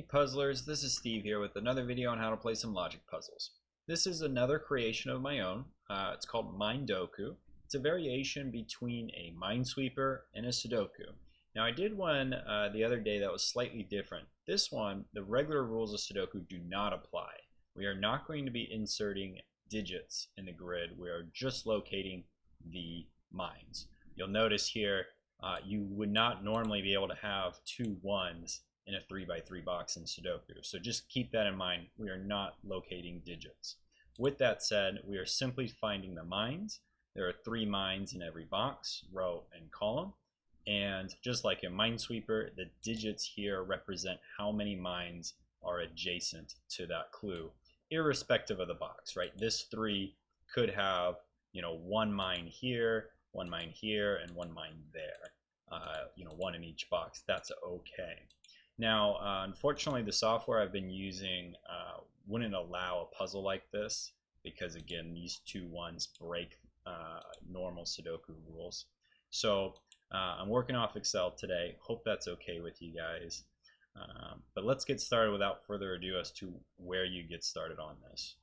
Hey puzzlers, this is Steve here with another video on how to play some logic puzzles. This is another creation of my own. It's called Minedoku. It's a variation between a Minesweeper and a Sudoku. Now I did one the other day that was slightly different. This one, the regular rules of Sudoku do not apply. We are not going to be inserting digits in the grid. We are just locating the mines. You'll notice here you would not normally be able to have two ones in a 3x3 box in Sudoku. So just keep that in mind. We are not locating digits. With that said, we are simply finding the mines. There are 3 mines in every box, row and column. And just like in Minesweeper, the digits here represent how many mines are adjacent to that clue, irrespective of the box, right? This 3 could have, one mine here, and one mine there. 1 in each box. That's okay. Now, unfortunately, the software I've been using wouldn't allow a puzzle like this because, again, these 2 ones break normal Sudoku rules. So I'm working off Excel today. Hope that's okay with you guys. But let's get started without further ado as to where you get started on this.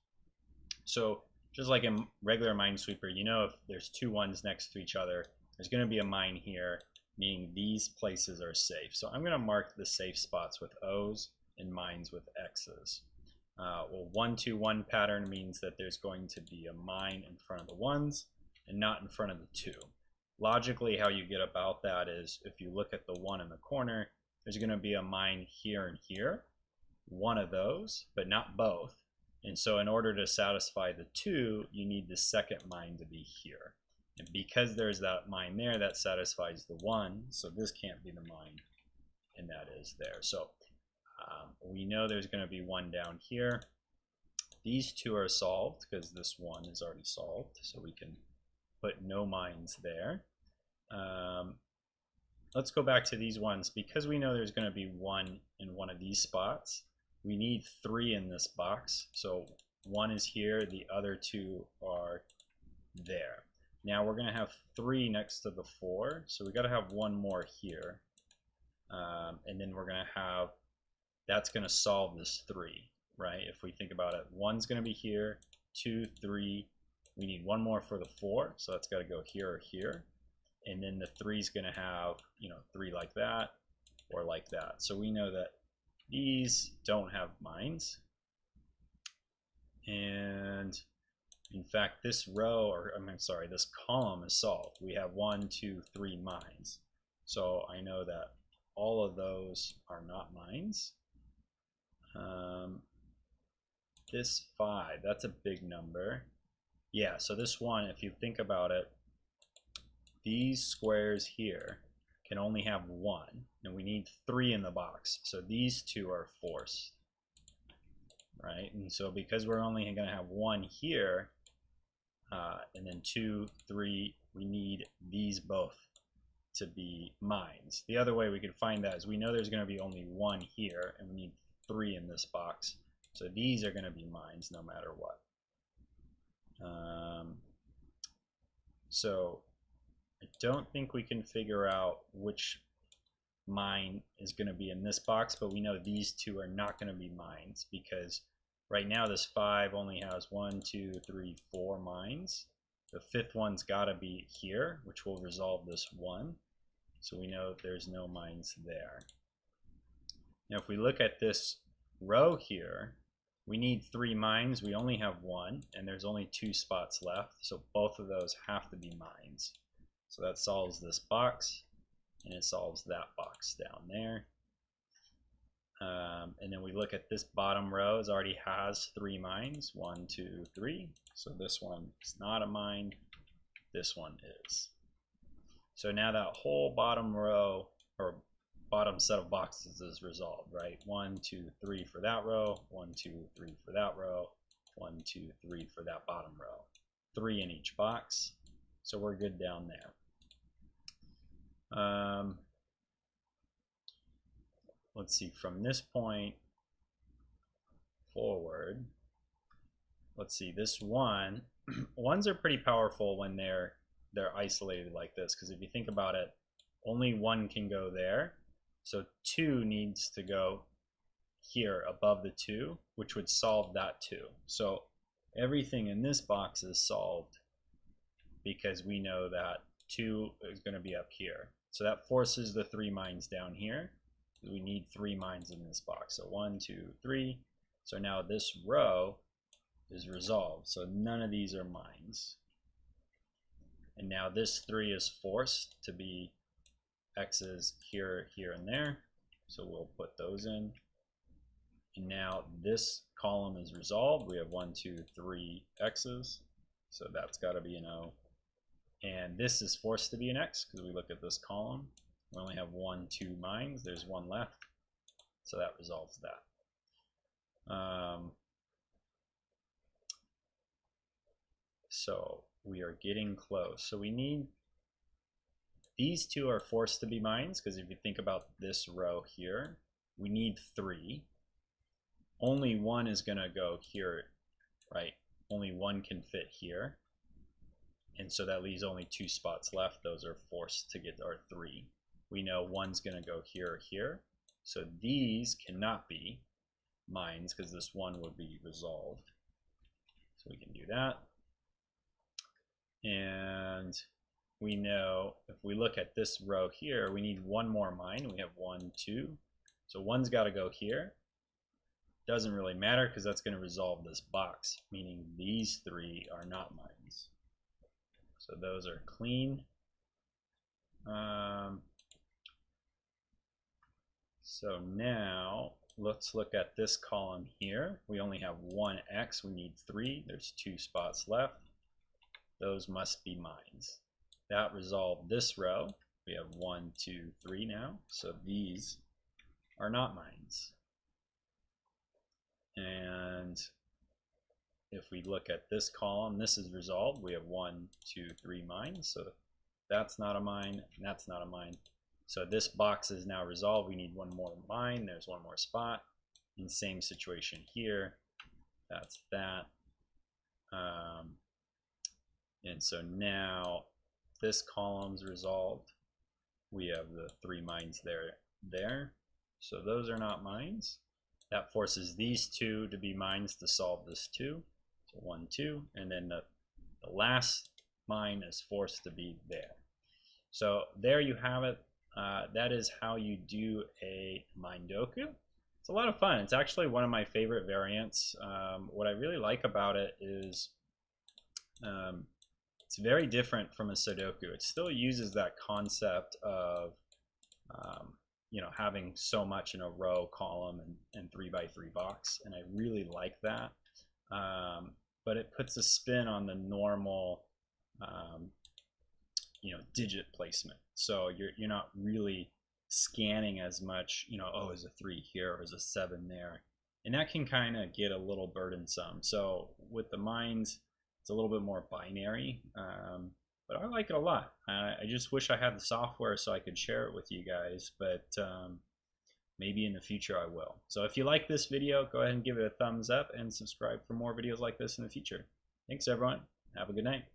So just like in regular Minesweeper, if there's 2 ones next to each other, there's going to be a mine here, meaning these places are safe. So I'm going to mark the safe spots with O's and mines with X's. Well, 1, 2, 1 pattern means that there's going to be a mine in front of the 1s and not in front of the 2. Logically, how you get about that is if you look at the 1 in the corner, there's going to be a mine here and here, one of those, but not both. And so in order to satisfy the 2, you need the second mine to be here. And because there's that mine there, that satisfies the 1, so this can't be the mine, and that is there. So we know there's going to be 1 down here. These 2 are solved because this 1 is already solved, so we can put no mines there. Let's go back to these ones. Because we know there's going to be 1 in one of these spots, we need 3 in this box. So 1 is here, the other 2 are there. Now we're going to have 3 next to the 4, so we got to have 1 more here, and then we're going to have, that's going to solve this 3, right? If we think about it, 1's going to be here, 2, 3, we need 1 more for the 4, so that's got to go here or here, and then the 3's going to have, 3 like that or like that. So we know that these don't have mines, and in fact, this row, this column is solved. We have 1, 2, 3 mines. So I know that all of those are not mines. This 5, that's a big number. Yeah, so this 1, if you think about it, these squares here can only have 1, and we need 3 in the box. So these 2 are forced, right? And so because we're only going to have 1 here, and then 2, 3, we need these both to be mines. The other way we could find that is we know there's going to be only 1 here, and we need 3 in this box. So these are going to be mines no matter what. So I don't think we can figure out which mine is going to be in this box, but we know these 2 are not going to be mines because right now this 5 only has 1, 2, 3, 4 mines. The 5th one's got to be here, which will resolve this 1. So we know there's no mines there. Now if we look at this row here, we need 3 mines. We only have 1, and there's only 2 spots left. So both of those have to be mines. So that solves this box, and it solves that box down there. And then we look at this bottom row, it already has 3 mines, 1, 2, 3. So this one is not a mine, this one is. So now that whole bottom row, or bottom set of boxes is resolved, right? 1, 2, 3 for that row, 1, 2, 3 for that row, 1, 2, 3 for that bottom row. 3 in each box, so we're good down there. Let's see, from this point forward, let's see, this 1, 1s are pretty powerful when they're isolated like this, because if you think about it, only 1 can go there, so 2 needs to go here above the 2, which would solve that 2. So everything in this box is solved because we know that 2 is going to be up here. So that forces the 3 mines down here. We need 3 mines in this box. So 1, 2, 3. So now this row is resolved. So none of these are mines. And now this 3 is forced to be X's here, here, and there. So we'll put those in. And now this column is resolved. We have 1, 2, 3 X's. So that's got to be an O. And this is forced to be an X because we look at this column. We only have 1, 2 mines. There's 1 left. So that resolves that. So we are getting close. So we need, these 2 are forced to be mines because if you think about this row here, we need 3. Only 1 is going to go here, right? Only 1 can fit here. And so that leaves only 2 spots left. Those are forced to get our 3. We know 1's going to go here or here. So these cannot be mines because this 1 would be resolved. So we can do that. And we know if we look at this row here, we need 1 more mine. We have 1, 2. So 1's got to go here. Doesn't really matter because that's going to resolve this box, meaning these 3 are not mines. So those are clean. So now let's look at this column here. We only have 1 X. We need 3. There's 2 spots left. Those must be mines. That resolved this row. We have 1, 2, 3 now. So these are not mines. And if we look at this column, this is resolved. We have 1, 2, 3 mines. So that's not a mine, and that's not a mine. So this box is now resolved. We need 1 more mine. There's 1 more spot. And same situation here. That's that. And so now this column's resolved. We have the 3 mines there. So those are not mines. That forces these 2 to be mines to solve this 2. So 1, 2, and then the last mine is forced to be there. So there you have it. That is how you do a Minedoku. It's a lot of fun. It's actually one of my favorite variants. What I really like about it is it's very different from a Sudoku. It still uses that concept of you know, having so much in a row, column, and 3 by 3 box, and I really like that. But it puts a spin on the normal you know, digit placement. So you're not really scanning as much, you know, oh, is a 3 here or is a 7 there, and that can kind of get a little burdensome. So with the mines, it's a little bit more binary, but I like it a lot. I just wish I had the software so I could share it with you guys, but maybe in the future I will. So if you like this video, go ahead and give it a thumbs up and subscribe for more videos like this in the future. Thanks everyone. Have a good night.